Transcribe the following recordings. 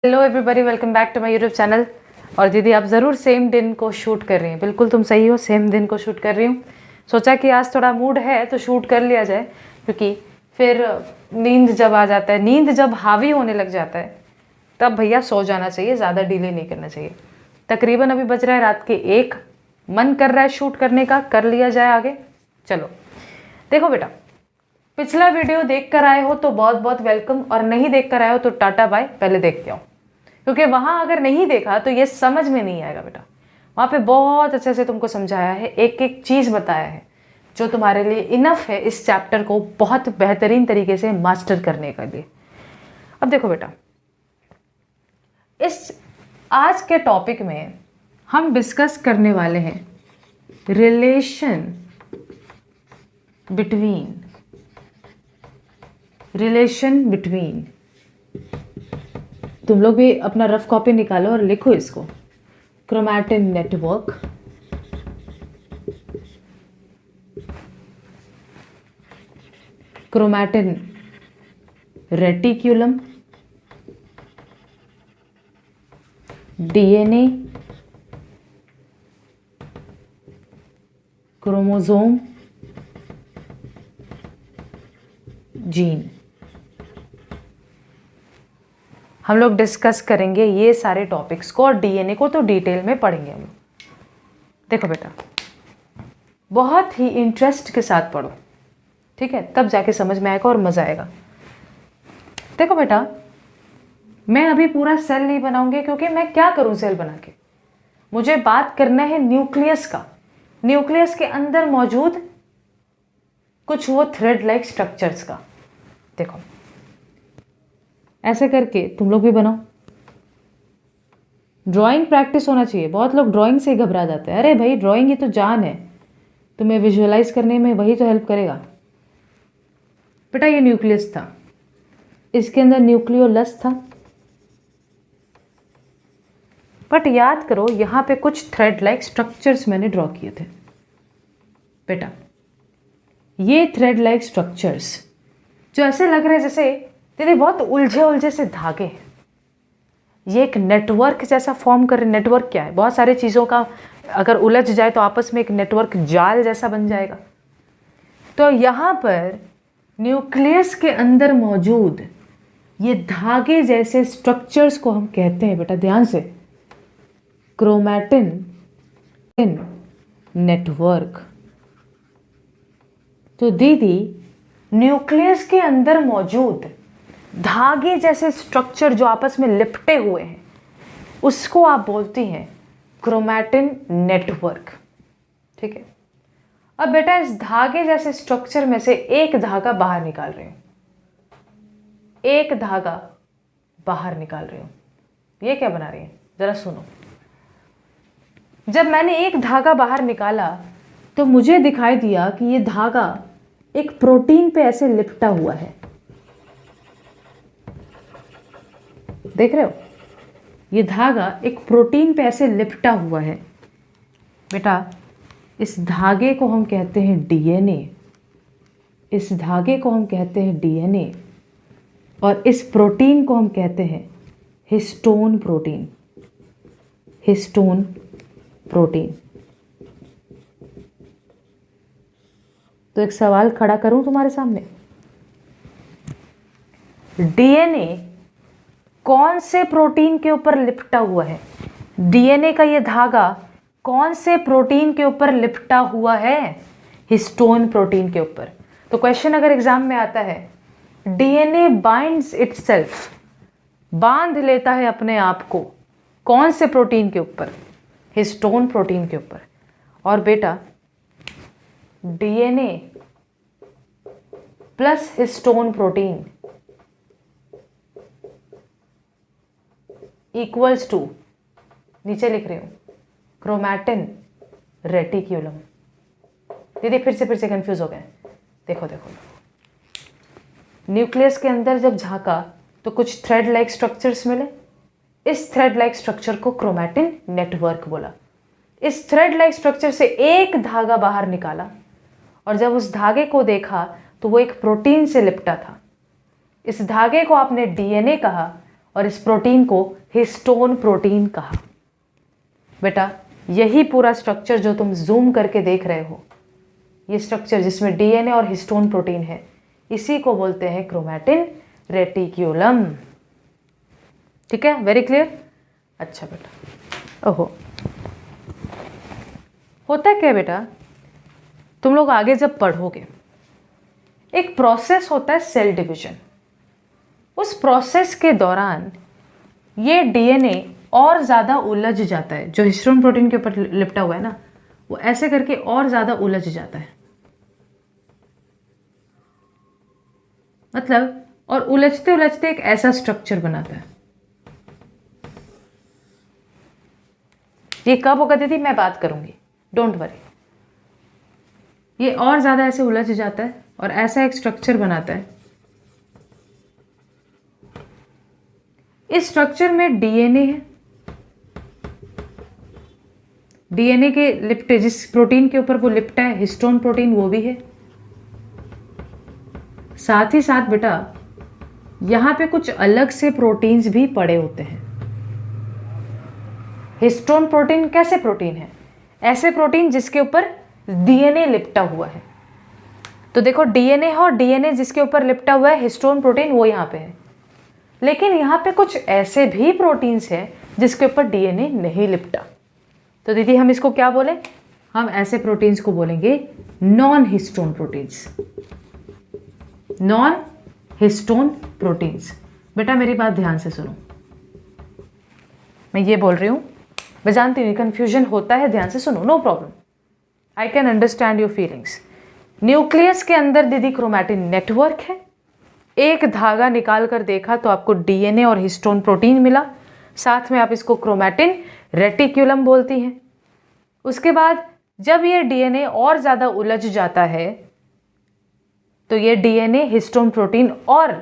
Hello everybody, welcome back to my YouTube channel. और दीदी आप ज़रूर सेम दिन को शूट कर रही हैं। बिल्कुल तुम सही हो, सेम दिन को शूट कर रही हूँ। सोचा कि आज थोड़ा मूड है तो शूट कर लिया जाए, क्योंकि फिर नींद जब आ जाता है, नींद जब हावी होने लग जाता है तब भैया सो जाना चाहिए, ज़्यादा डिले नहीं करना चाहिए। तकरीबन अभी बज रहा है रात के 1। मन कर रहा है शूट करने का, कर लिया जाए आगे। चलो देखो बेटा, पिछला वीडियो देख कर आए हो तो बहुत बहुत वेलकम, और नहीं देख कर आए हो तो टाटा बाय, पहले देख के आओ। क्योंकि वहां अगर नहीं देखा तो ये समझ में नहीं आएगा बेटा। वहां पे बहुत अच्छे से तुमको समझाया है, एक एक चीज बताया है जो तुम्हारे लिए इनफ है इस चैप्टर को बहुत बेहतरीन तरीके से मास्टर करने के लिए। अब देखो बेटा, इस आज के टॉपिक में हम डिस्कस करने वाले हैं रिलेशन बिटवीन। तुम लोग भी अपना रफ कॉपी निकालो और लिखो इसको। Chromatin network, chromatin reticulum, DNA, chromosome, gene. हम लोग डिस्कस करेंगे ये सारे टॉपिक्स को, और डीएनए को तो डिटेल में पढ़ेंगे हम। देखो बेटा, बहुत ही इंटरेस्ट के साथ पढ़ो, ठीक है? तब जाके समझ में आएगा और मज़ा आएगा। देखो बेटा, मैं अभी पूरा सेल नहीं बनाऊंगी, क्योंकि मैं क्या करूं सेल बना के? मुझे बात करना है न्यूक्लियस का। न्यूक्लियस के अंदर मौजूद कुछ वो थ्रेड लाइक स्ट्रक्चर्स का। देखो ऐसे करके तुम लोग भी बनाओ। ड्राइंग प्रैक्टिस होना चाहिए। बहुत लोग ड्राइंग से ही घबरा जाते हैं। अरे भाई, ड्राइंग ही तो जान है, तुम्हें विजुअलाइज करने में वही तो हेल्प करेगा। बेटा ये न्यूक्लियस था, इसके अंदर न्यूक्लियोलस था। बट याद करो, यहाँ पे कुछ थ्रेड लाइक स्ट्रक्चर्स मैंने ड्रॉ किए थे। बेटा ये थ्रेड लाइक स्ट्रक्चर्स जो ऐसे लग रहे हैं जैसे दीदी बहुत उलझे उलझे से धागे हैं, ये एक नेटवर्क जैसा फॉर्म कर रहे। नेटवर्क क्या है? बहुत सारी चीज़ों का अगर उलझ जाए तो आपस में एक नेटवर्क जाल जैसा बन जाएगा। तो यहाँ पर न्यूक्लियस के अंदर मौजूद ये धागे जैसे स्ट्रक्चर्स को हम कहते हैं बेटा, ध्यान से, क्रोमैटिन नेटवर्क। तो दीदी न्यूक्लियस के अंदर मौजूद धागे जैसे स्ट्रक्चर जो आपस में लिपटे हुए हैं, उसको आप बोलती हैं क्रोमैटिन नेटवर्क, ठीक है? अब बेटा इस धागे जैसे स्ट्रक्चर में से एक धागा बाहर निकाल रही हूं, एक धागा बाहर निकाल रही हूं। ये क्या बना रही है जरा सुनो। जब मैंने एक धागा बाहर निकाला तो मुझे दिखाई दिया कि ये धागा एक प्रोटीन पे ऐसे लिपटा हुआ है। देख रहे हो? ये धागा एक प्रोटीन पे ऐसे लिपटा हुआ है। बेटा इस धागे को हम कहते हैं डीएनए, इस धागे को हम कहते हैं डीएनए, और इस प्रोटीन को हम कहते हैं हिस्टोन प्रोटीन। Histone protein. तो एक सवाल खड़ा करूं तुम्हारे सामने, डीएनए कौन से प्रोटीन के ऊपर लिपटा हुआ है? डीएनए का ये धागा कौन से प्रोटीन के ऊपर लिपटा हुआ है? हिस्टोन प्रोटीन के ऊपर। तो क्वेश्चन अगर एग्जाम में आता है, डीएनए बाइंड्स इटसेल्फ, बांध लेता है अपने आप को, कौन से प्रोटीन के ऊपर? हिस्टोन प्रोटीन के ऊपर। और बेटा DNA plus histone protein equals to, नीचे लिख रही हूं, क्रोमैटिन रेटिक्यूलम। दीदी फिर से कंफ्यूज हो गए। देखो देखो, न्यूक्लियस के अंदर जब झांका तो कुछ थ्रेड लाइक स्ट्रक्चर्स मिले। इस थ्रेड लाइक स्ट्रक्चर को क्रोमैटिन नेटवर्क बोला। इस थ्रेड लाइक स्ट्रक्चर से एक धागा बाहर निकाला, और जब उस धागे को देखा तो वो एक प्रोटीन से लिपटा था। इस धागे को आपने डीएनए कहा, और इस प्रोटीन को हिस्टोन प्रोटीन कहा। बेटा यही पूरा स्ट्रक्चर जो तुम जूम करके देख रहे हो, ये स्ट्रक्चर जिसमें डीएनए और हिस्टोन प्रोटीन है, इसी को बोलते हैं क्रोमैटिन रेटिक्यूलम। ठीक है, वेरी क्लियर। अच्छा बेटा, ओहो, होता क्या बेटा, तुम लोग आगे जब पढ़ोगे एक प्रोसेस होता है सेल डिवीजन। उस प्रोसेस के दौरान ये डीएनए और ज़्यादा उलझ जाता है, जो हिस्टोन प्रोटीन के ऊपर लिपटा हुआ है ना, वो ऐसे करके और ज़्यादा उलझ जाता है। मतलब, और उलझते उलझते एक ऐसा स्ट्रक्चर बनाता है। ये कब होगा दीदी, मैं बात करूंगी, डोंट वरी। ये और ज़्यादा ऐसे उलझ जाता है और ऐसा एक स्ट्रक्चर बनाता है। इस स्ट्रक्चर में डीएनए है, डीएनए के लिपटे, जिस प्रोटीन के ऊपर वो लिपटा है हिस्टोन प्रोटीन, वो भी है। साथ ही साथ बेटा यहां पे कुछ अलग से प्रोटीन्स भी पड़े होते हैं। हिस्टोन प्रोटीन कैसे प्रोटीन है? ऐसे प्रोटीन जिसके ऊपर डीएनए लिपटा हुआ है। तो देखो डीएनए है और डीएनए जिसके ऊपर लिपटा हुआ है हिस्टोन प्रोटीन, वो यहाँ पे है। लेकिन यहाँ पे कुछ ऐसे भी प्रोटीन्स हैं जिसके ऊपर डीएनए नहीं लिपटा। तो दीदी हम इसको क्या बोले? हम ऐसे प्रोटीन्स को बोलेंगे non histone proteins. Non histone proteins. बेटा मेरी बात ध्यान से सुनो, मैं ये बोल रही हूँ, मैं जानती हूँ कंफ्यूजन होता है, ध्यान से सुनो, no problem, I can understand your feelings. Nucleus के अंदर दीदी क्रोमैटिन नेटवर्क है। एक धागा निकाल कर देखा तो आपको डीएनए और हिस्टोन प्रोटीन मिला, साथ में आप इसको क्रोमैटिन रेटिक्यूलम बोलती हैं। उसके बाद जब ये डीएनए और ज़्यादा उलझ जाता है तो ये डीएनए हिस्टोन प्रोटीन और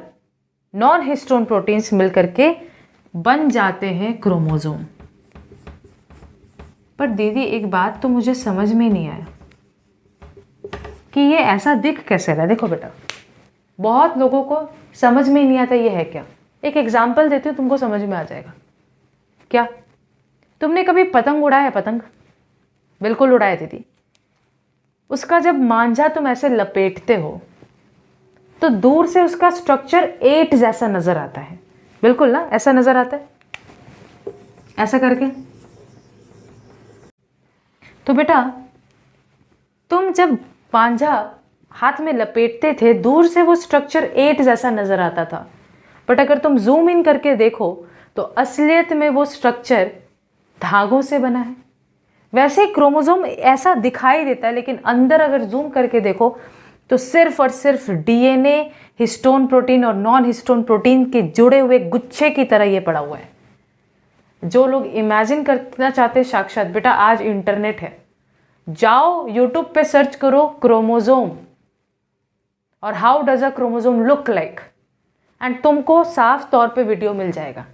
नॉन हिस्टोन प्रोटीन्स मिलकर के बन जाते हैं क्रोमोसोम। पर दीदी एक बात तो मुझे समझ में नहीं आया कि ये ऐसा दिख कैसे रहा है। देखो बेटा, बहुत लोगों को समझ में ही नहीं आता ये है क्या। एक एग्जाम्पल देती हूँ, तुमको समझ में आ जाएगा। क्या तुमने कभी पतंग उड़ाया है? पतंग बिल्कुल उड़ाया दीदी। उसका जब मांझा तुम ऐसे लपेटते हो तो दूर से उसका स्ट्रक्चर 8 जैसा नजर आता है, बिल्कुल ना, ऐसा नजर आता है, ऐसा करके। तो बेटा तुम जब मांझा हाथ में लपेटते थे, दूर से वो स्ट्रक्चर 8 जैसा नजर आता था, बट अगर तुम जूम इन करके देखो तो असलियत में वो स्ट्रक्चर धागों से बना है। वैसे ही क्रोमोसोम ऐसा दिखाई देता है, लेकिन अंदर अगर जूम करके देखो तो सिर्फ और सिर्फ डीएनए, हिस्टोन प्रोटीन और नॉन हिस्टोन प्रोटीन के जुड़े हुए गुच्छे की तरह ये पड़ा हुआ है। जो लोग इमेजिन करना चाहते हैं साक्षात, बेटा आज इंटरनेट है, जाओ यूट्यूब पे सर्च करो क्रोमोसोम और how does a chromosome look like, and तुमको साफ तौर पे वीडियो मिल जाएगा।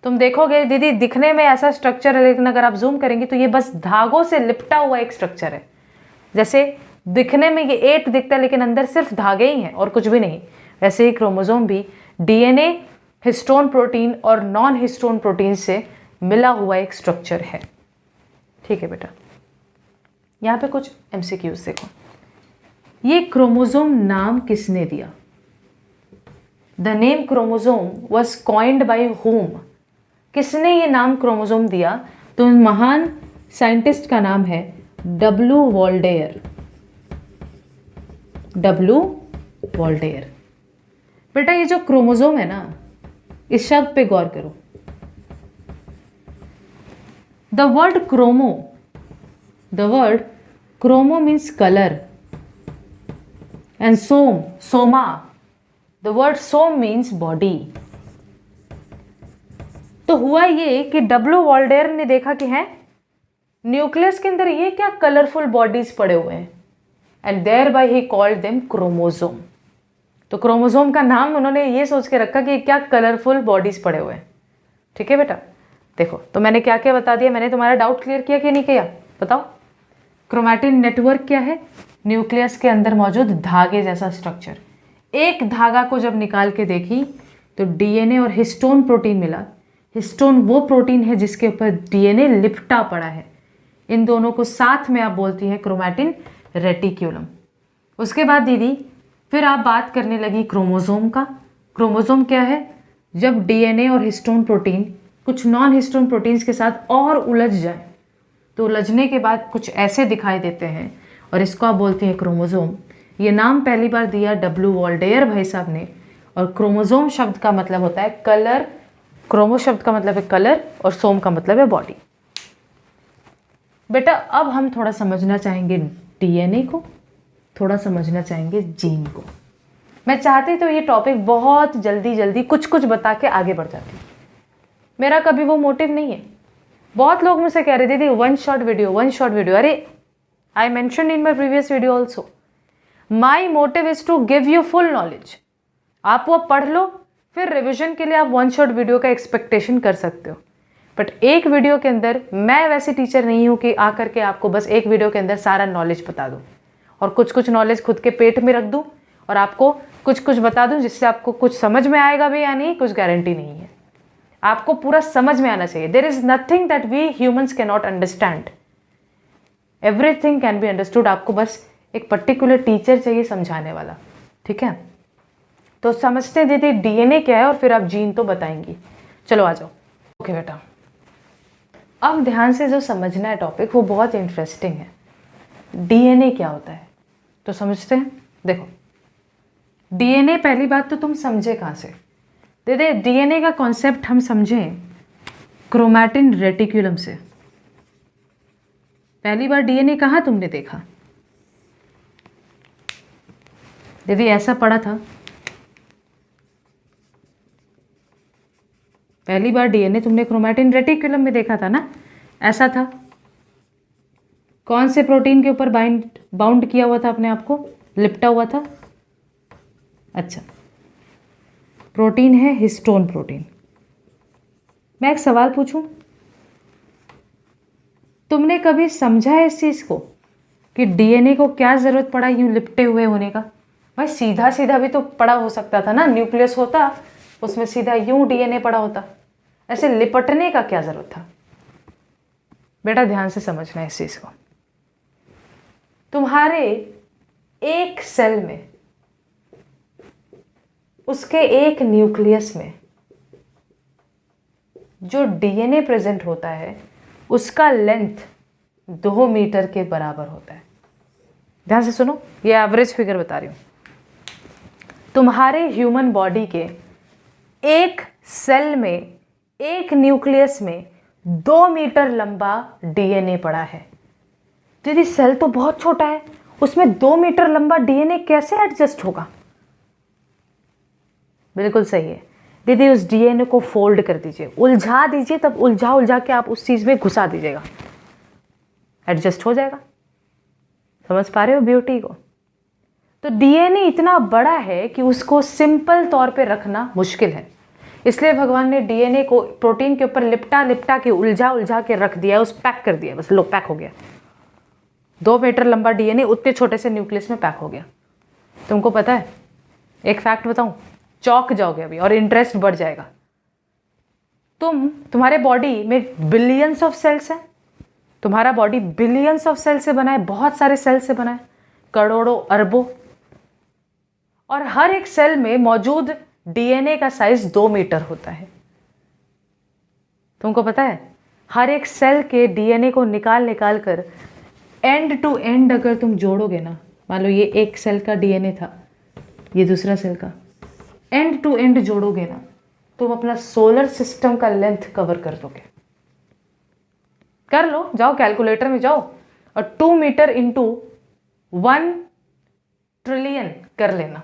तुम देखोगे दीदी दिखने में ऐसा स्ट्रक्चर है, लेकिन अगर आप जूम करेंगे तो ये बस धागों से लिपटा हुआ एक स्ट्रक्चर है। जैसे दिखने में ये 8 दिखता है, लेकिन अंदर सिर्फ धागे ही हैं और कुछ भी नहीं। वैसे ही क्रोमोसोम भी डीएनए, हिस्टोन प्रोटीन और नॉन हिस्टोन प्रोटीन से मिला हुआ एक स्ट्रक्चर है। ठीक है बेटा, यहाँ पे कुछ एमसीक्यूज देखो। ये क्रोमोसोम नाम किसने दिया? The name chromosome was coined by home. किसने ये नाम क्रोमोसोम दिया? तो महान साइंटिस्ट का नाम है W. वॉल्डेयर। W. वॉल्डेयर। बेटा ये जो क्रोमोसोम है ना, इस शब्द पे गौर करो। The word chromo means colour, and soma, the word soma means body. तो हुआ ये कि W. वॉल्डेयर ने देखा कि है न्यूक्लियस के अंदर ये क्या कलरफुल बॉडीज पड़े हुए हैं, and thereby he called them chromosome. तो क्रोमोसोम का नाम उन्होंने ये सोच के रखा कि क्या कलरफुल बॉडीज पड़े हुए हैं। ठीक है बेटा, देखो तो मैंने क्या क्या बता दिया। मैंने तुम्हारा डाउट क्लियर किया कि नहीं किया? बताओ। क्रोमैटिन नेटवर्क क्या है? न्यूक्लियस के अंदर मौजूद धागे जैसा स्ट्रक्चर। एक धागा को जब निकाल के देखी तो डीएनए और हिस्टोन प्रोटीन मिला। हिस्टोन वो प्रोटीन है जिसके ऊपर डीएनए लिपटा पड़ा है। इन दोनों को साथ में आप बोलती हैं क्रोमैटिन रेटिक्यूलम। उसके बाद दीदी फिर आप बात करने लगी क्रोमोसोम का। क्रोमोसोम क्या है? जब डीएनए और हिस्टोन प्रोटीन कुछ नॉन हिस्टोन प्रोटीन्स के साथ और उलझ जाए तो उलझने के बाद कुछ ऐसे दिखाई देते हैं और इसको आप बोलती हैं क्रोमोसोम। ये नाम पहली बार दिया डब्ल्यू वॉल्डेयर भाई साहब ने। और क्रोमोसोम शब्द का मतलब होता है कलर। क्रोमो शब्द का मतलब है कलर और सोम का मतलब है बॉडी। बेटा अब हम थोड़ा समझना चाहेंगे डीएनए को, थोड़ा समझना चाहेंगे जीन को। मैं चाहती तो ये टॉपिक बहुत जल्दी जल्दी कुछ कुछ बता के आगे बढ़ जाती, मेरा कभी वो मोटिव नहीं है। बहुत लोग मुझसे कह रहे दीदी वन शॉट वीडियो। अरे I mention in my previous video also, my motive is to give you full knowledge. आप वो पढ़ लो, फिर रिविजन के लिए आप वन शॉट वीडियो का एक्सपेक्टेशन कर सकते हो। बट एक वीडियो के अंदर मैं वैसी टीचर नहीं हूँ कि आकर के आपको बस एक वीडियो के अंदर सारा नॉलेज बता दूँ और कुछ कुछ नॉलेज खुद के पेट में रख दूँ और आपको कुछ कुछ बता दूँ जिससे आपको कुछ समझ में आएगा भी या नहीं, कुछ गारंटी नहीं है। आपको पूरा समझ में आना चाहिए। There is nothing that we humans can not understand, everything can be understood. आपको बस एक पर्टिकुलर टीचर चाहिए समझाने वाला, ठीक है? तो समझते हैं दीदी डीएनए क्या है और फिर आप जीन तो बताएंगी। चलो आ जाओ। ओके बेटा, अब ध्यान से जो समझना है टॉपिक वो बहुत इंटरेस्टिंग है। डीएनए क्या होता है तो समझते हैं। देखो डीएनए, पहली बात तो तुम समझे कहाँ से? दीदी डीएनए का कॉन्सेप्ट हम समझें क्रोमैटिन रेटिक्यूलम से। पहली बार डीएनए कहाँ तुमने देखा? दीदी ऐसा पढ़ा था, पहली बार डीएनए तुमने क्रोमैटिन रेटिक्यूलम में देखा था ना? ऐसा था। कौन से प्रोटीन के ऊपर बाउंड किया हुआ था, अपने आप को लिपटा हुआ था? अच्छा, प्रोटीन है हिस्टोन प्रोटीन। मैं एक सवाल पूछूं, तुमने कभी समझा है इस चीज को कि डीएनए को क्या जरूरत पड़ा यूं लिपटे हुए होने का? भाई सीधा सीधा भी तो पड़ा हो सकता था ना, न्यूक्लियस होता उसमें सीधा यूं डीएनए पड़ा होता, ऐसे लिपटने का क्या जरूरत था? बेटा ध्यान से समझना है इस चीज को। तुम्हारे एक सेल में, उसके एक न्यूक्लियस में जो डीएनए प्रेजेंट होता है उसका लेंथ 2 मीटर के बराबर होता है। ध्यान से सुनो, ये एवरेज फिगर बता रही हूं। तुम्हारे ह्यूमन बॉडी के एक सेल में, एक न्यूक्लियस में 2 मीटर लंबा डीएनए पड़ा है। दीदी सेल तो बहुत छोटा है, उसमें 2 मीटर लंबा डीएनए कैसे एडजस्ट होगा? बिल्कुल सही है दीदी, उस डीएनए को फोल्ड कर दीजिए, उलझा दीजिए, तब उलझा के आप उस चीज में घुसा दीजिएगा, एडजस्ट हो जाएगा। समझ पा रहे हो ब्यूटी को? तो डीएनए इतना बड़ा है कि उसको सिंपल तौर पे रखना मुश्किल है, इसलिए भगवान ने डीएनए को प्रोटीन के ऊपर लिपटा के उलझा के रख दिया, उस पैक कर दिया, बस लो पैक हो गया। 2 मीटर लंबा डीएनए उतने छोटे से न्यूक्लियस में पैक हो गया। तुमको पता है, एक फैक्ट बताऊं, चौंक जाओगे अभी और इंटरेस्ट बढ़ जाएगा। तुम्हारे बॉडी में बिलियंस ऑफ सेल्स हैं। तुम्हारा बॉडी बिलियंस ऑफ सेल से बना है, बहुत सारे सेल से बना है, करोड़ों अरबों, और हर एक सेल में मौजूद डीएनए का साइज 2 मीटर होता है। तुमको पता है, हर एक सेल के डीएनए को निकाल कर एंड टू एंड अगर तुम जोड़ोगे ना, मान लो ये एक सेल का डीएनए था, ये दूसरा सेल का, एंड टू एंड जोड़ोगे ना, तुम अपना सोलर सिस्टम का लेंथ कवर कर दोगे। कर लो, जाओ कैलकुलेटर में जाओ और 2 मीटर इंटू 1 ट्रिलियन कर लेना।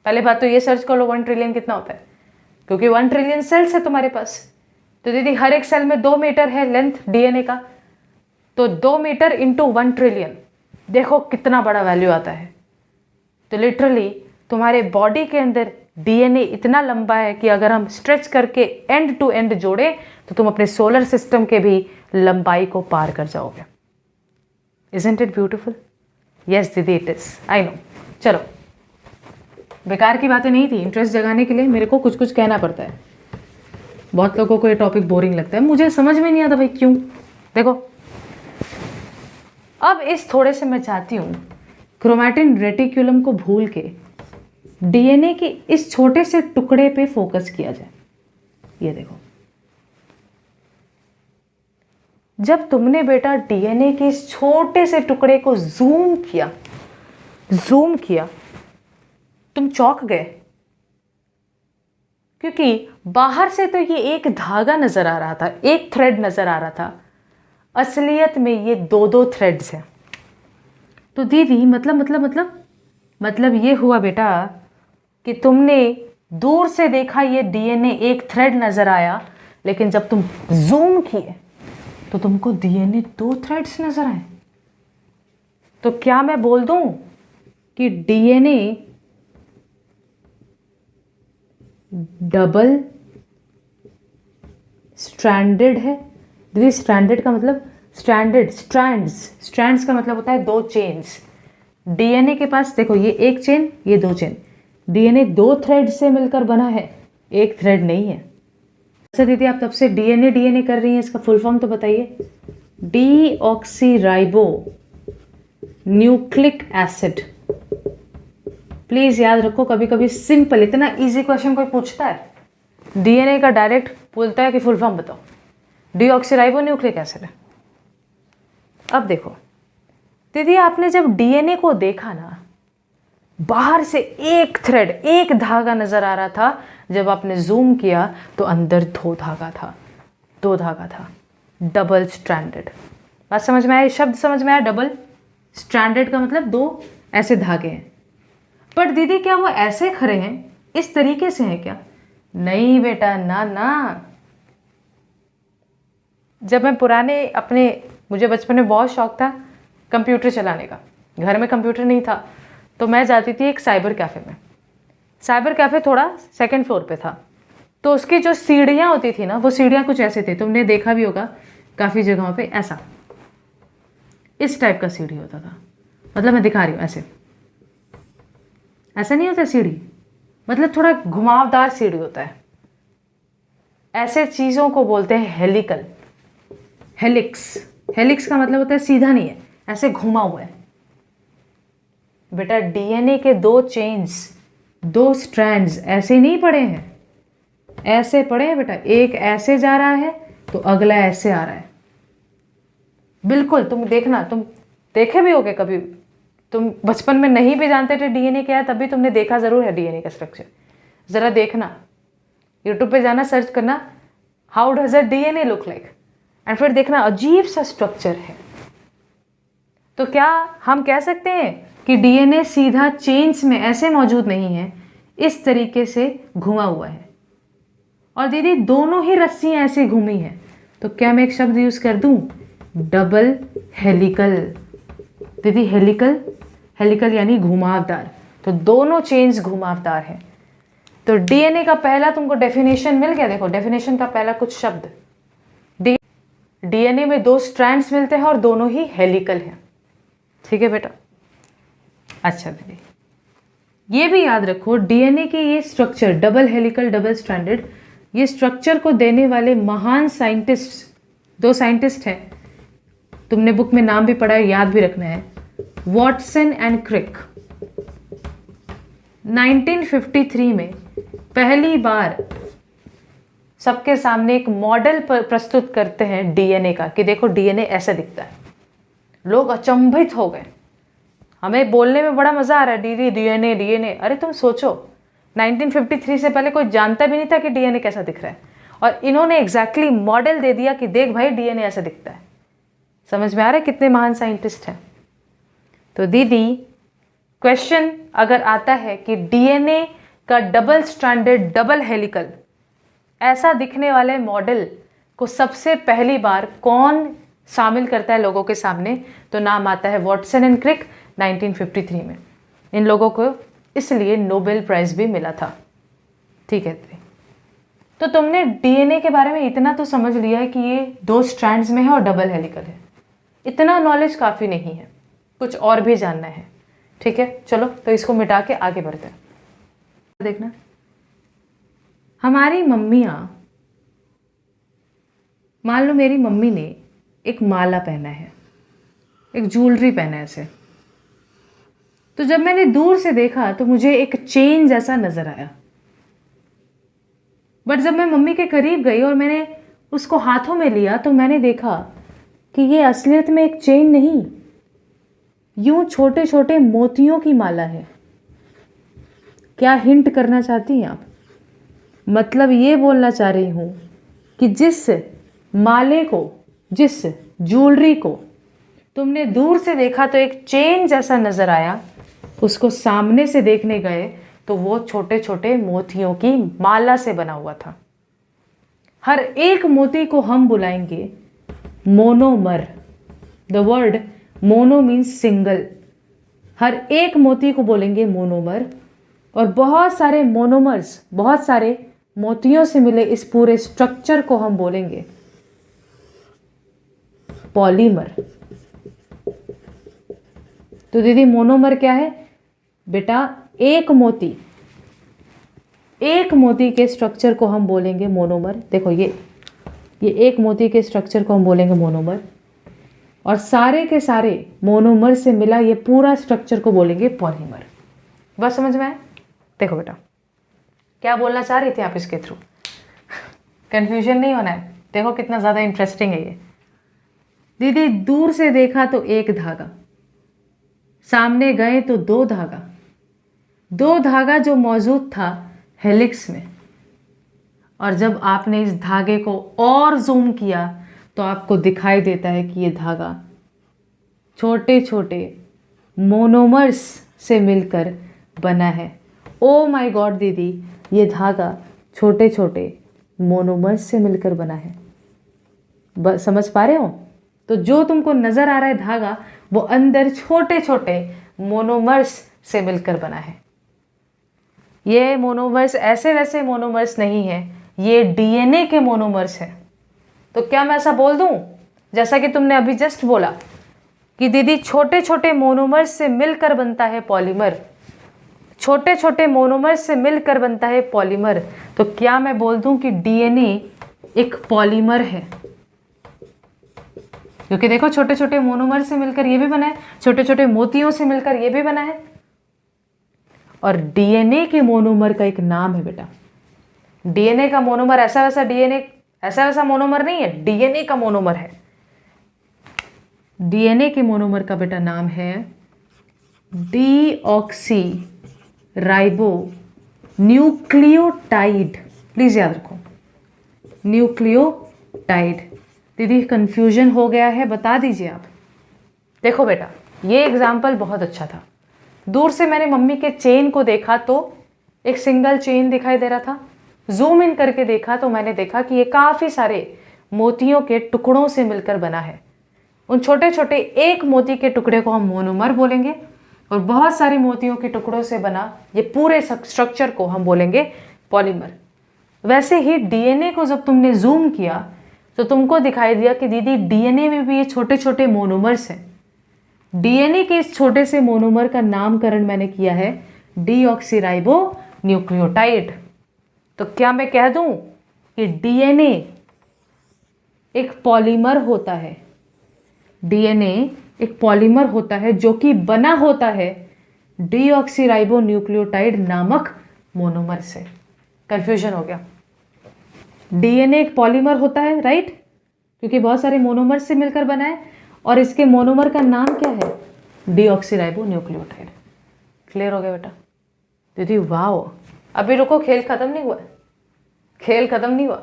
पहले बात तो ये सर्च कर लो 1 ट्रिलियन कितना होता है, क्योंकि 1 ट्रिलियन सेल्स है तुम्हारे पास। तो दीदी हर एक सेल में 2 मीटर है लेंथ डीएनए का, तो 2 मीटर इंटू 1 ट्रिलियन, देखो कितना बड़ा वैल्यू आता है। तो लिटरली तुम्हारे बॉडी के अंदर डीएनए इतना लंबा है कि अगर हम स्ट्रेच करके एंड टू एंड जोड़े तो तुम अपने सोलर सिस्टम के भी लंबाई को पार कर जाओगे। Isn't it beautiful? Yes दीदी, it is. I know. चलो बेकार की बातें नहीं थी, इंटरेस्ट जगाने के लिए मेरे को कुछ कुछ कहना पड़ता है। बहुत लोगों को ये टॉपिक बोरिंग लगता है, मुझे समझ में नहीं आता भाई क्यों। देखो अब इस थोड़े से मैं चाहती हूँ क्रोमैटिन रेटिकुलम को भूल के डीएनए के इस छोटे से टुकड़े पे फोकस किया जाए। ये देखो, जब तुमने बेटा डीएनए के इस छोटे से टुकड़े को जूम किया, तुम चौंक गए, क्योंकि बाहर से तो ये एक धागा नजर आ रहा था, एक थ्रेड नजर आ रहा था, असलियत में ये दो दो थ्रेड्स हैं। तो दीदी मतलब ये हुआ बेटा कि तुमने दूर से देखा ये डीएनए एक थ्रेड नजर आया, लेकिन जब तुम जूम किए तो तुमको डीएनए दो थ्रेड्स नजर आए। तो क्या मैं बोल दूं कि डीएनए डबल स्ट्रैंडेड है? दीदी स्ट्रैंडेड का मतलब स्ट्रैंड्स का मतलब होता है दो चेन्स। डीएनए के पास देखो, ये एक चेन, ये दो चेन। डीएनए दो थ्रेड से मिलकर बना है, एक थ्रेड नहीं है। अच्छा दीदी आप तब से डीएनए कर रही हैं, इसका फुल फॉर्म तो बताइए। Deoxyribo nucleic acid. प्लीज याद रखो, कभी कभी सिंपल इतना इजी क्वेश्चन कोई पूछता है, डीएनए का डायरेक्ट बोलता है कि फुल फॉर्म बताओ, डीऑक्सीराइबो न्यूक्लिक एसिड है। अब देखो दीदी, आपने जब डीएनए को देखा ना, बाहर से एक थ्रेड, एक धागा नजर आ रहा था, जब आपने जूम किया तो अंदर दो धागा था, डबल स्ट्रैंडेड। बात समझ में आया? शब्द समझ में आया? डबल स्ट्रैंडेड का मतलब दो ऐसे धागे हैं। पर दीदी क्या वो ऐसे खड़े हैं, इस तरीके से हैं क्या? नहीं बेटा, ना। जब मैं मुझे बचपन में बहुत शौक था कंप्यूटर चलाने का, घर में कंप्यूटर नहीं था, तो मैं जाती थी एक साइबर कैफ़े में। साइबर कैफ़े थोड़ा सेकंड फ्लोर पे था, तो उसकी जो सीढ़ियाँ होती थी ना, वो सीढ़ियाँ कुछ ऐसे थे, तुमने देखा भी होगा काफ़ी जगहों पे, ऐसा इस टाइप का सीढ़ी होता था। मतलब मैं दिखा रही हूँ, ऐसा नहीं होता सीढ़ी, मतलब थोड़ा घुमावदार सीढ़ी होता है। ऐसे चीज़ों को बोलते हैं हेलिकल। हेलिक्स का मतलब होता है सीधा नहीं है, ऐसे घुमा हुआ है। बेटा डीएनए के दो चेन्स, दो स्ट्रैंड्स ऐसे नहीं पड़े हैं, ऐसे पड़े हैं बेटा। एक ऐसे जा रहा है तो अगला ऐसे आ रहा है। बिल्कुल, तुम देखना, तुम देखे भी होगे कभी, तुम बचपन में नहीं भी जानते थे डीएनए क्या है, तब भी तुमने देखा जरूर है डीएनए का स्ट्रक्चर। जरा देखना, यूट्यूब पे जाना, सर्च करना how does a DNA look like, and फिर देखना अजीब सा स्ट्रक्चर है। तो क्या हम कह सकते हैं कि डीएनए सीधा चेन्स में ऐसे मौजूद नहीं है, इस तरीके से घुमा हुआ है? और दीदी दोनों ही रस्सियां ऐसे घूमी हैं, तो क्या मैं एक शब्द यूज कर दूं, डबल हेलिकल। दीदी हेलिकल यानी घुमावदार, तो दोनों चेन्स घुमावदार है। तो डीएनए का पहला तुमको डेफिनेशन मिल गया। देखो डेफिनेशन का पहला कुछ शब्द, डीएनए में दो स्ट्रैंड्स मिलते हैं और दोनों ही हेलिकल हैं। ठीक है बेटा? अच्छा दीदी ये भी याद रखो, डीएनए के ये structure double helical, double stranded, ये स्ट्रक्चर को देने वाले महान साइंटिस्ट, दो साइंटिस्ट हैं, तुमने बुक में नाम भी पढ़ा है, याद भी रखना है, वॉटसन एंड क्रिक। 1953 में पहली बार सबके सामने एक मॉडल प्रस्तुत करते हैं डीएनए का, कि देखो डीएनए ऐसा दिखता है। लोग अचंभित हो गए, हमें बोलने में बड़ा मजा आ रहा है, डीएनए। अरे तुम सोचो 1953 से पहले कोई जानता भी नहीं था कि डीएनए कैसा दिख रहा है, और इन्होंने एग्जैक्टली मॉडल दे दिया कि देख भाई डीएनए ऐसा दिखता है। समझ में आ रहा है कितने महान साइंटिस्ट हैं? तो दीदी क्वेश्चन अगर आता है कि डीएनए का डबल स्ट्रैंडेड, डबल हेलिकल ऐसा दिखने वाले मॉडल को सबसे पहली बार कौन शामिल करता है लोगों के सामने, तो नाम आता है वॉटसन एंड क्रिक 1953 में। इन लोगों को इसलिए नोबेल प्राइज भी मिला था। ठीक है, तो तुमने डीएनए के बारे में इतना तो समझ लिया है कि ये दो स्ट्रैंड्स में है और डबल हेलिकल है। इतना नॉलेज काफ़ी नहीं है, कुछ और भी जानना है। ठीक है, चलो तो इसको मिटा के आगे बढ़ते हैं। देखना, हमारी मम्मियाँ, मान लो मेरी मम्मी ने एक माला पहना है, एक ज्वेलरी पहना है ऐसे, तो जब मैंने दूर से देखा तो मुझे एक चेन जैसा नजर आया। बट जब मैं मम्मी के करीब गई और मैंने उसको हाथों में लिया तो मैंने देखा कि ये असलियत में एक चेन नहीं, यूं छोटे छोटे मोतियों की माला है। क्या हिंट करना चाहती हैं आप? मतलब ये बोलना चाह रही हूं कि जिस माले को, जिस ज्वेलरी को तुमने दूर से देखा तो एक चेन जैसा नजर आया, उसको सामने से देखने गए तो वो छोटे छोटे मोतियों की माला से बना हुआ था। हर एक मोती को हम बुलाएंगे monomer. The word mono means single. हर एक मोती को बोलेंगे मोनोमर, और बहुत सारे मोनोमर्स, बहुत सारे मोतियों से मिले इस पूरे स्ट्रक्चर को हम बोलेंगे पॉलीमर। तो दीदी मोनोमर क्या है? बेटा एक मोती के स्ट्रक्चर को हम बोलेंगे मोनोमर। देखो ये एक मोती के स्ट्रक्चर को हम बोलेंगे मोनोमर, और सारे के सारे मोनोमर से मिला ये पूरा स्ट्रक्चर को बोलेंगे पॉलीमर। बस समझ में आया? देखो बेटा क्या बोलना चाह रही थी आप इसके थ्रू, कंफ्यूजन नहीं होना है। देखो कितना ज़्यादा इंटरेस्टिंग है ये। दीदी दूर से देखा तो एक धागा, सामने गए तो दो धागा जो मौजूद था हेलिक्स में, और जब आपने इस धागे को और जूम किया तो आपको दिखाई देता है कि ये धागा छोटे छोटे मोनोमर्स से मिलकर बना है। ओ माय गॉड दीदी, ये धागा छोटे छोटे मोनोमर्स से मिलकर बना है। समझ पा रहे हो? तो जो तुमको नजर आ रहा है धागा, वो अंदर छोटे छोटे मोनोमर्स से मिलकर बना है। ये मोनोमर्स ऐसे वैसे मोनोमर्स नहीं है, ये डीएनए के मोनोमर्स हैं। तो क्या मैं ऐसा बोल दूं, जैसा कि तुमने अभी जस्ट बोला कि दीदी छोटे छोटे मोनोमर्स से मिलकर बनता है पॉलीमर, छोटे छोटे मोनोमर्स से मिलकर बनता है पॉलीमर, तो क्या मैं बोल दूं कि डीएनए एक पॉलीमर है? क्योंकि देखो छोटे छोटे मोनोमर से मिलकर ये भी बना है, छोटे छोटे मोतियों से मिलकर ये भी बना है। और डीएनए के मोनोमर का एक नाम है बेटा। डीएनए का मोनोमर ऐसा वैसा मोनोमर नहीं है, डीएनए का मोनोमर है। डीएनए के मोनोमर का बेटा नाम है डीऑक्सी राइबो न्यूक्लियोटाइड। प्लीज याद रखो, न्यूक्लियोटाइड। दीदी कंफ्यूजन हो गया है, बता दीजिए आप। देखो बेटा ये एग्जाम्पल बहुत अच्छा था। दूर से मैंने मम्मी के चेन को देखा तो एक सिंगल चेन दिखाई दे रहा था। जूम इन करके देखा तो मैंने देखा कि ये काफ़ी सारे मोतियों के टुकड़ों से मिलकर बना है। उन छोटे छोटे एक मोती के टुकड़े को हम मोनोमर बोलेंगे, और बहुत सारे मोतियों के टुकड़ों से बना ये पूरे स्ट्रक्चर को हम बोलेंगे पॉलीमर। वैसे ही डीएनए को जब तुमने जूम किया तो तुमको दिखाई दिया कि दीदी डीएनए में भी ये छोटे छोटे मोनोमर्स हैं। डीएनए के इस छोटे से मोनोमर का नामकरण मैंने किया है डीऑक्सीराइबो न्यूक्लियोटाइड। तो क्या मैं कह दूं कि डीएनए एक पॉलीमर होता है? डीएनए एक पॉलीमर होता है जो कि बना होता है डीऑक्सीराइबो न्यूक्लियोटाइड नामक मोनोमर से। कंफ्यूजन हो गया? डीएनए एक पॉलीमर होता है, राइट, क्योंकि बहुत सारे मोनोमर से मिलकर बना है, और इसके मोनोमर का नाम क्या है? Deoxyribo nucleotide. क्लियर हो गया बेटा? दीदी वाह, अभी रुको, खेल खत्म नहीं हुआ, खेल खत्म नहीं हुआ।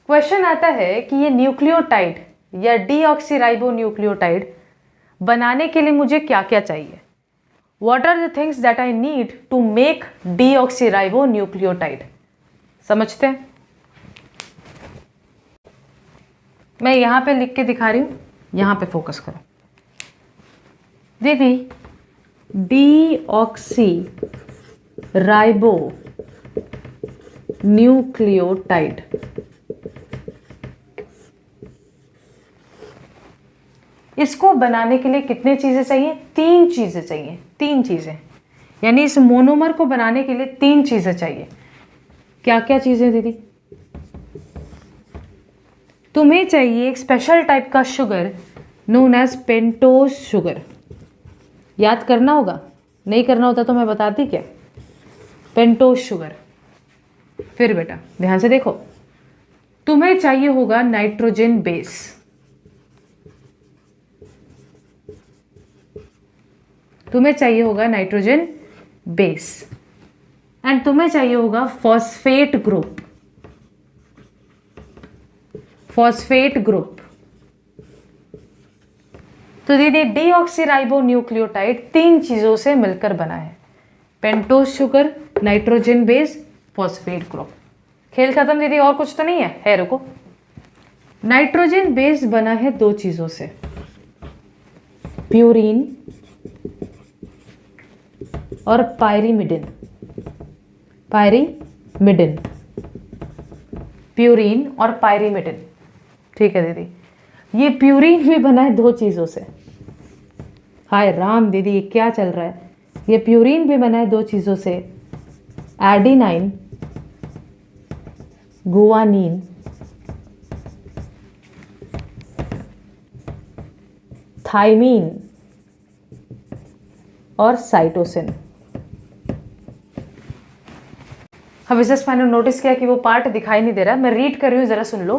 क्वेश्चन आता है कि ये न्यूक्लियोटाइड या डीऑक्सीराइबो न्यूक्लियोटाइड बनाने के लिए मुझे क्या क्या चाहिए? What are the things that I need to make deoxyribonucleotide? समझते हैं? मैं यहां पे लिख के दिखा रही हूं, यहां पे फोकस करो। दीदी डीऑक्सीराइबो न्यूक्लियोटाइड इसको बनाने के लिए कितने चीजें चाहिए? 3 चीजें चाहिए। 3 चीजें। यानी इस मोनोमर को बनाने के लिए 3 चीजें चाहिए। क्या क्या चीजें दीदी? तुम्हें चाहिए एक स्पेशल टाइप का sugar known as pentose sugar. याद करना होगा, नहीं करना होता तो मैं बताती क्या। Pentose sugar. फिर बेटा ध्यान से देखो, तुम्हें चाहिए होगा नाइट्रोजन बेस। तुम्हें चाहिए होगा नाइट्रोजन बेस एंड तुम्हें चाहिए होगा फॉस्फेट ग्रुप। Phosphate group. तो दीदी डीऑक्सीराइबो न्यूक्लियोटाइड 3 चीजों से मिलकर बना है, pentose sugar, nitrogen base, phosphate group. खेल खत्म दीदी, और कुछ तो नहीं है? रुको। नाइट्रोजन बेस बना है 2 चीजों से, प्यूरीन और पायरीमिडिन। पायरीमिडिन, प्यूरीन और पायरीमिडिन। ठीक है दीदी, ये प्यूरीन भी बना है 2 चीजों से। हाय राम दीदी, ये क्या चल रहा है? ये प्यूरीन भी बना है 2 चीजों से, एडिनाइन, गुआनीन, थाइमीन और साइटोसिन। अब इसे मैंने नोटिस किया कि वो पार्ट दिखाई नहीं दे रहा, मैं रीड कर रही हूँ, जरा सुन लो।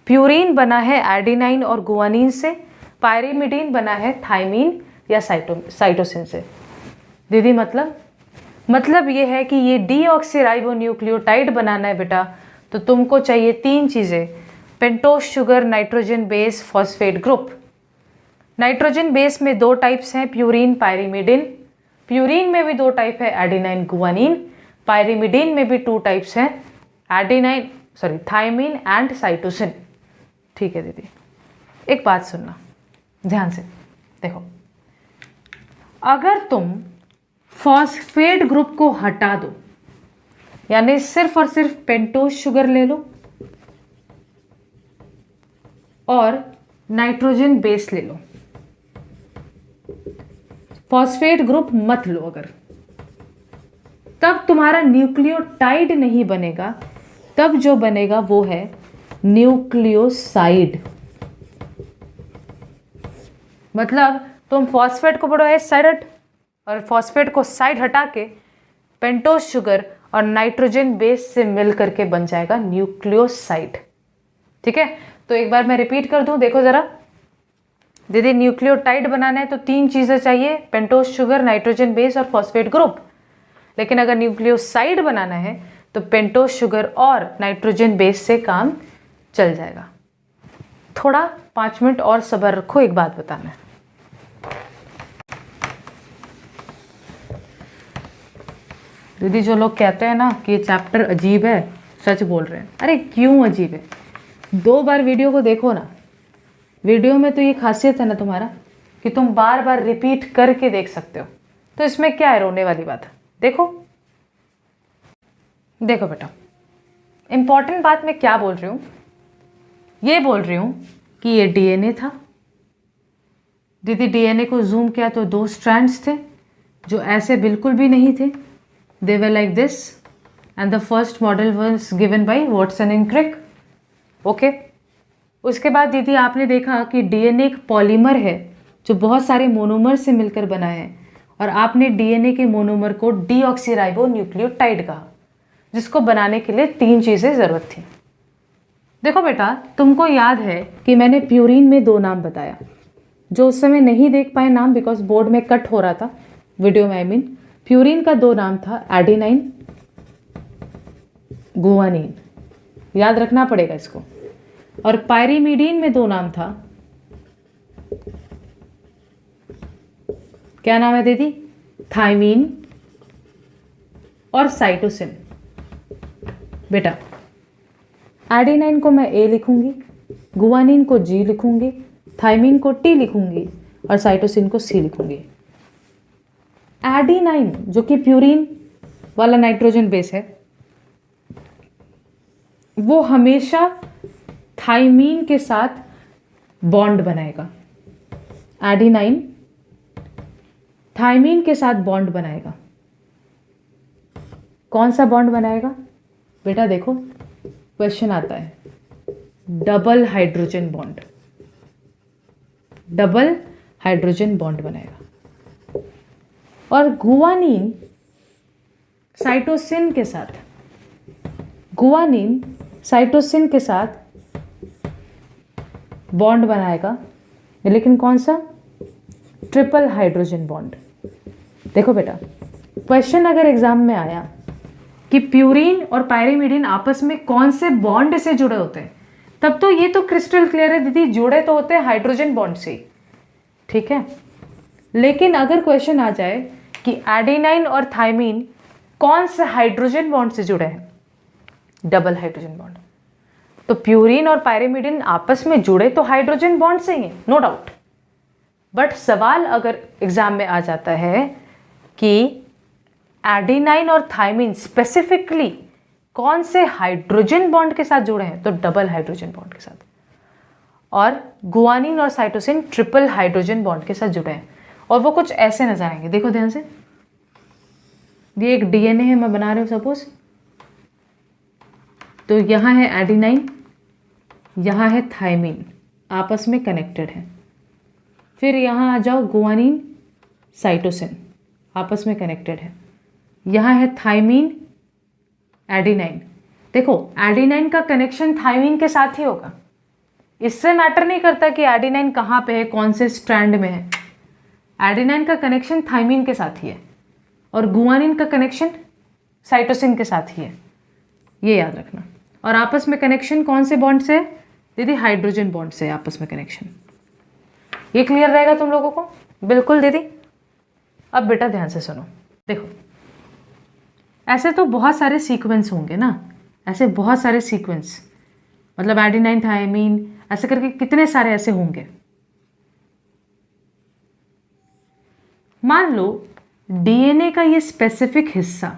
प्यूरीन बना है एडिनाइन और गुआनीन से, पायरीमिडीन बना है थाइमीन या साइटोसिन से। दीदी मतलब ये है कि ये डीऑक्सीराइबो न्यूक्लियोटाइड बनाना है बेटा, तो तुमको चाहिए 3 चीज़ें, pentose sugar, nitrogen base, phosphate group. Nitrogen base में 2 टाइप्स हैं, प्यूरीन, पायरीमिडीन। प्यूरीन में भी 2 टाइप है, एडिनाइन, गुआनीन। पायरीमिडीन में भी 2 टाइप्स हैं, थाइमीन एंड साइटोसिन। ठीक है दीदी, एक बात सुनना ध्यान से, देखो अगर तुम फॉस्फेट ग्रुप को हटा दो, यानी सिर्फ और सिर्फ पेंटोज शुगर ले लो और नाइट्रोजन बेस ले लो, फॉस्फेट ग्रुप मत लो अगर, तब तुम्हारा न्यूक्लियोटाइड नहीं बनेगा, तब जो बनेगा वो है न्यूक्लियोसाइड। मतलब तुम फॉस्फेट को पढ़ो एस साइड और फॉस्फेट को साइड हटा के पेंटोज शुगर और नाइट्रोजन बेस से मिल करके बन जाएगा न्यूक्लियोसाइड। ठीक है, तो एक बार मैं रिपीट कर दूं, देखो जरा दीदी, न्यूक्लियोटाइड बनाना है तो 3 चीजें चाहिए, पेंटोज शुगर, नाइट्रोजन बेस और फॉस्फेट ग्रुप। लेकिन अगर न्यूक्लियोसाइड बनाना है तो पेंटोज शुगर और नाइट्रोजन बेस से काम चल जाएगा। थोड़ा 5 मिनट और सब्र रखो, एक बात बताना है। दीदी जो लोग कहते हैं ना कि ये चैप्टर अजीब है, सच बोल रहे हैं। अरे क्यों अजीब है? 2 बार वीडियो को देखो ना। वीडियो में तो ये खासियत है ना तुम्हारा कि तुम बार बार रिपीट करके देख सकते हो, तो इसमें क्या है रोने वाली बात? देखो बेटा, इंपॉर्टेंट बात मैं क्या बोल रही हूँ, ये बोल रही हूँ कि ये डीएनए था। दीदी डीएनए को जूम किया तो 2 स्ट्रैंड्स थे जो ऐसे बिल्कुल भी नहीं थे, they were like this and the first model was given by Watson and Crick. Okay, उसके बाद दीदी आपने देखा कि डीएनए एक पॉलीमर है जो बहुत सारे मोनोमर से मिलकर बना है, और आपने डीएनए के मोनोमर को डीऑक्सीराइबो न्यूक्लियोटाइड कहा, जिसको बनाने के लिए 3 चीज़ें ज़रूरत थी। देखो बेटा, तुमको याद है कि मैंने प्यूरीन में 2 नाम बताया, जो उस समय नहीं देख पाए नाम बिकॉज बोर्ड में कट हो रहा था वीडियो में। आई मीन प्यूरीन का 2 नाम था, एडिनाइन, गुआनीन, याद रखना पड़ेगा इसको। और पायरीमिडीन में 2 नाम था, क्या नाम है दीदी? थाइमीन और साइटोसिन। बेटा एडिनाइन को मैं ए लिखूंगी, गुआनीन को जी लिखूंगी, थाइमीन को टी लिखूंगी और साइटोसिन को सी लिखूंगी। एडिनाइन जो कि प्यूरीन वाला नाइट्रोजन बेस है, वो हमेशा थाइमीन के साथ बॉन्ड बनाएगा। एडिनाइन थाइमीन के साथ बॉन्ड बनाएगा, कौन सा बॉन्ड बनाएगा बेटा? देखो क्वेश्चन आता है, double hydrogen bond, double hydrogen bond बनाएगा। और गुआनिन साइटोसिन के साथ, गुआनिन साइटोसिन के साथ बॉन्ड बनाएगा, लेकिन कौन सा? Triple hydrogen bond. देखो बेटा, क्वेश्चन अगर एग्जाम में आया कि प्यूरीन और पायरिमिडीन आपस में कौन से बॉन्ड से जुड़े होते हैं, तब तो ये तो क्रिस्टल क्लियर है दीदी, जुड़े तो होते हैं हाइड्रोजन बॉन्ड से, ठीक है। लेकिन अगर क्वेश्चन आ जाए कि एडेनाइन और थाइमीन कौन से हाइड्रोजन बॉन्ड से जुड़े हैं, डबल हाइड्रोजन बॉन्ड, तो प्यूरीन और पायरिमिडीन आपस में जुड़े तो हाइड्रोजन बॉन्ड से ही है, नो डाउट। बट सवाल अगर एग्जाम में आ जाता है कि एडेनाइन और थाइमीन स्पेसिफिकली कौन से हाइड्रोजन बॉन्ड के साथ जुड़े हैं, तो डबल हाइड्रोजन बॉन्ड के साथ। और गुआनिन और साइटोसिन ट्रिपल हाइड्रोजन बॉन्ड के साथ जुड़े हैं, और वो कुछ ऐसे नजर आएंगे। देखो ध्यान से, ये एक डीएनए है, मैं बना रही हूँ सपोज, तो यहाँ है एडेनाइन, यहाँ है थाइमीन, आपस में कनेक्टेड है। फिर यहाँ आ जाओ, गुआनिन साइटोसिन आपस में कनेक्टेड है। यहाँ है थाइमीन एडेनाइन। देखो एडेनाइन का कनेक्शन थाइमीन के साथ ही होगा, इससे मैटर नहीं करता कि एडेनाइन कहाँ पे है, कौन से स्ट्रैंड में है। एडेनाइन का कनेक्शन थाइमीन के साथ ही है और गुआनिन का कनेक्शन साइटोसिन के साथ ही है, ये याद रखना। और आपस में कनेक्शन कौन से बॉन्ड से है दीदी? हाइड्रोजन बॉन्ड से आपस में कनेक्शन। ये क्लियर रहेगा तुम लोगों को? बिल्कुल दीदी। अब बेटा ध्यान से सुनो, देखो ऐसे तो बहुत सारे सीक्वेंस होंगे ना, ऐसे बहुत सारे सीक्वेंस, मतलब एडेनाइन थाइमीन ऐसे करके कितने सारे ऐसे होंगे। मान लो डीएनए का ये स्पेसिफिक हिस्सा,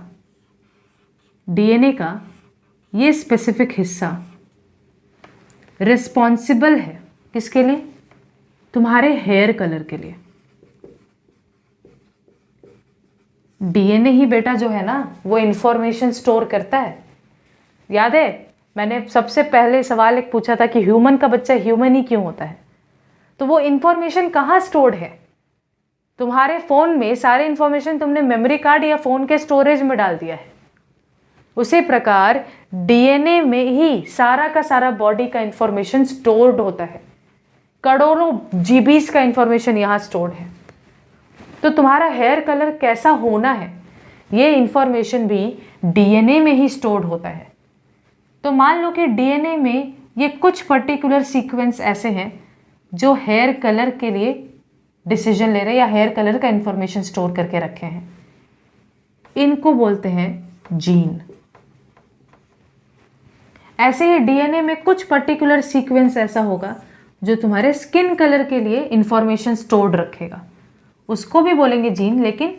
डीएनए का ये स्पेसिफिक हिस्सा रिस्पॉन्सिबल है किसके लिए? तुम्हारे हेयर कलर के लिए। डीएनए ही बेटा जो है ना वो इंफॉर्मेशन स्टोर करता है। याद है मैंने सबसे पहले सवाल एक पूछा था कि ह्यूमन का बच्चा ह्यूमन ही क्यों होता है, तो वो इंफॉर्मेशन कहाँ स्टोर्ड है? तुम्हारे फ़ोन में सारे इंफॉर्मेशन तुमने मेमोरी कार्ड या फ़ोन के स्टोरेज में डाल दिया है। उसी प्रकार डीएनए में ही सारा का सारा बॉडी का इंफॉर्मेशन स्टोर्ड होता है, करोड़ों जीबीज का इंफॉर्मेशन यहाँ स्टोर्ड है। तो तुम्हारा हेयर कलर कैसा होना है ये इंफॉर्मेशन भी डीएनए में ही स्टोर्ड होता है। तो मान लो कि डीएनए में ये कुछ पर्टिकुलर सीक्वेंस ऐसे हैं जो हेयर कलर के लिए डिसीजन ले रहे हैं या हेयर कलर का इंफॉर्मेशन स्टोर करके रखे हैं, इनको बोलते हैं जीन। ऐसे ही डीएनए में कुछ पर्टिकुलर सीक्वेंस ऐसा होगा जो तुम्हारे स्किन कलर के लिए इंफॉर्मेशन स्टोर्ड रखेगा, उसको भी बोलेंगे जीन। लेकिन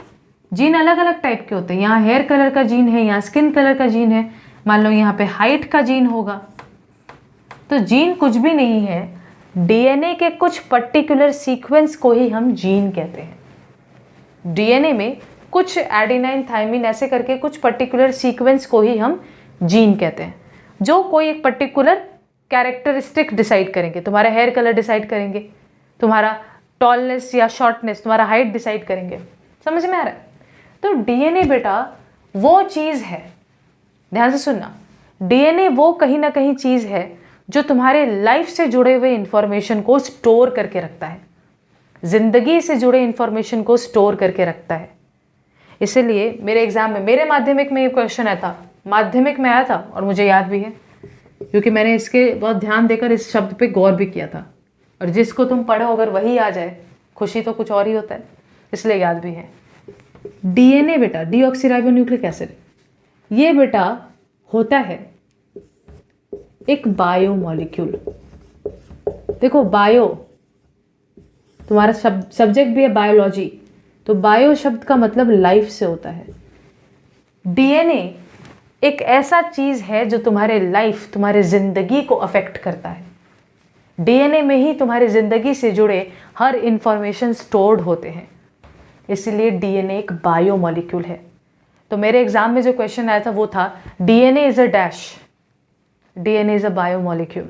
जीन अलग अलग टाइप के होते हैं, यहाँ हेयर कलर का जीन है, यहाँ स्किन कलर का जीन है, मान लो यहाँ पे हाइट का जीन होगा। तो जीन कुछ भी नहीं है, डीएनए के कुछ पर्टिकुलर सीक्वेंस को ही हम जीन कहते हैं। डीएनए में कुछ एडेनाइन थाइमीन ऐसे करके कुछ पर्टिकुलर सीक्वेंस को ही हम जीन कहते हैं, जो कोई एक पर्टिकुलर कैरेक्टरिस्टिक डिसाइड करेंगे। तुम्हारा हेयर कलर डिसाइड करेंगे, तुम्हारा टॉलनेस या शॉर्टनेस, तुम्हारा हाइट डिसाइड करेंगे। समझ में आ रहा है? तो डीएनए बेटा वो चीज़ है, ध्यान से सुनना, डीएनए वो कहीं ना कहीं चीज़ है जो तुम्हारे लाइफ से जुड़े हुए इंफॉर्मेशन को स्टोर करके रखता है, जिंदगी से जुड़े इंफॉर्मेशन को स्टोर करके रखता है। इसीलिए मेरे एग्जाम में, मेरे माध्यमिक में ये क्वेश्चन आया था, माध्यमिक में आया था और मुझे याद भी है क्योंकि मैंने इसके बहुत ध्यान देकर इस शब्द पे गौर भी किया था। और जिसको तुम पढ़ो अगर वही आ जाए, खुशी तो कुछ और ही होता है, इसलिए याद भी है। डीएनए बेटा डीऑक्सीराइबोन्यूक्लिक एसिड, ये बेटा होता है एक बायो मॉलिक्यूल। देखो बायो तुम्हारा सब्जेक्ट भी है बायोलॉजी, तो बायो शब्द का मतलब लाइफ से होता है। डीएनए एक ऐसा चीज है जो तुम्हारे लाइफ, तुम्हारे जिंदगी को अफेक्ट करता है। डीएनए में ही तुम्हारी जिंदगी से जुड़े हर इंफॉर्मेशन स्टोर्ड होते हैं, इसलिए डीएनए एक बायो मॉलिक्यूल है। तो मेरे एग्जाम में जो क्वेश्चन आया था वो था DNA is a dash, DNA is a biomolecule.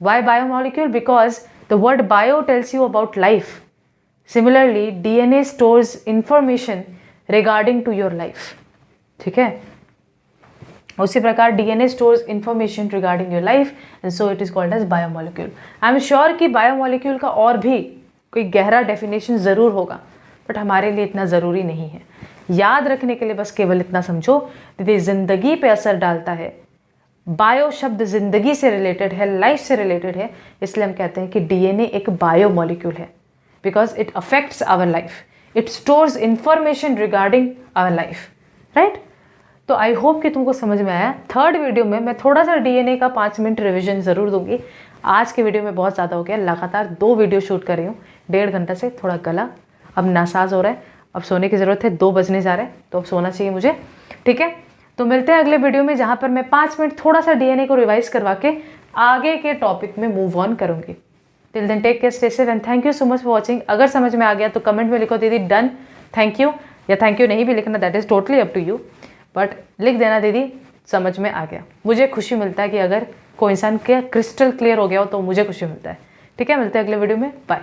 Why biomolecule? Because the word bio tells you about life. Similarly, DNA stores information regarding to your life. ठीक है, उसी प्रकार DNA stores information regarding your life and so it is called as biomolecule. I am sure कि biomolecule का और भी कोई गहरा definition ज़रूर होगा, बट हमारे लिए इतना ज़रूरी नहीं है. याद रखने के लिए बस केवल इतना समझो, यदि ज़िंदगी पे असर डालता है, बायो शब्द जिंदगी से रिलेटेड है, लाइफ से रिलेटेड है, इसलिए हम कहते हैं कि डीएनए एक बायोमोलिक्यूल है, because it affects our life, it stores information regarding our life, right. तो आई होप कि तुमको समझ में आया. थर्ड वीडियो में मैं थोड़ा सा डीएनए का 5 मिनट रिविजन ज़रूर दूंगी. आज के वीडियो में बहुत ज़्यादा हो गया, लगातार 2 वीडियो शूट कर रही हूँ 1.5 घंटा से. थोड़ा गला अब नासाज हो रहा है, अब सोने की ज़रूरत है, 2 बजने जा रहे हैं, तो अब सोना चाहिए मुझे. ठीक है, तो मिलते हैं अगले वीडियो में, जहाँ पर मैं 5 मिनट थोड़ा सा डीएनए को रिवाइज करवा के आगे के टॉपिक में मूव ऑन करूँगी. Till then take care, stay safe and thank you so much for watching. अगर समझ में आ गया तो कमेंट में लिखो दीदी डन, थैंक यू, या थैंक यू नहीं भी लिखना, that is totally up to you, but लिख देना दीदी समझ में आ गया. मुझे खुशी मिलता है कि अगर कोई इंसान के क्रिस्टल क्लियर हो गया हो तो मुझे खुशी मिलता है. ठीक है, मिलते हैं अगले वीडियो में, बाय.